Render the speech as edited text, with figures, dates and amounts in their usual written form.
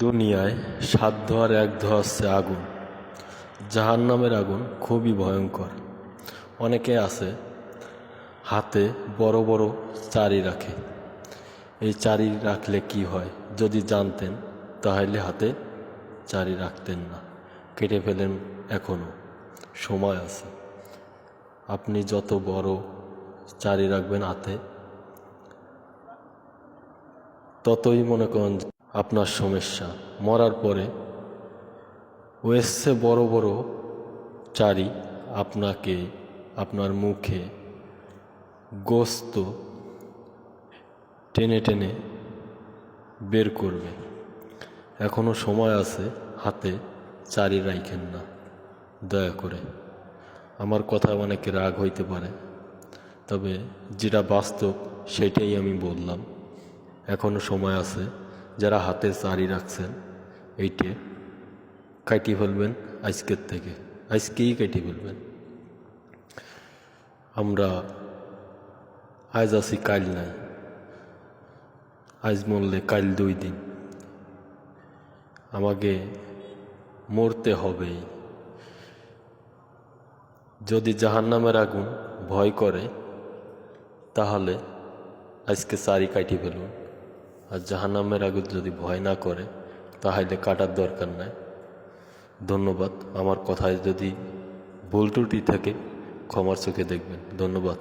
দুনিয়ায় ৭ ধোঁয়ার এক ধোঁয়া হচ্ছে আগুন। জাহান্নামের আগুন খুবই ভয়ঙ্কর। অনেকে আছে হাতে বড় বড় চারি রাখে। এই চারি রাখলে কি হয় যদি জানতেন তাহলে হাতে চারি রাখতেন না, কেটে ফেলেন। এখনো সময় আছে। আপনি যত বড় চারি রাখবেন হাতে, ততই মনে করেন আপনার সমস্যা। মরার পরে ওয়েসে বড় বড় চারি আপনাকে আপনার মুখে গোস্ত টেনে টেনে বের করবে। এখনো সময় আছে, হাতে চারি রাখেন না দয়া করে। আমার কথা অনেকে রাগ হইতে পারে, তবে যেটা বাস্তব সেটাই আমি বললাম। এখনো সময় আছে, যারা হাতে চারি রাখছেন এইটে কাটিয়ে ফেলবেন আজকের থেকে, আজকেই কাটিয়ে ফেলবেন। আমরা আজ আছি কাল নাই, আজ মরলে কাল 2 দিন। আমাকে মরতে হবেই। যদি জাহান্নামের আগুন ভয় করে তাহলে আজকে চারি কাটিয়ে ফেলুন, আর জাহান্নামের আগুন যদি ভয় না করে তাহলে কাটার দরকার নাই। ধন্যবাদ। আমার কথায় যদি ভুল ত্রুটি থাকে ক্ষমার চোখে দেখবেন। ধন্যবাদ।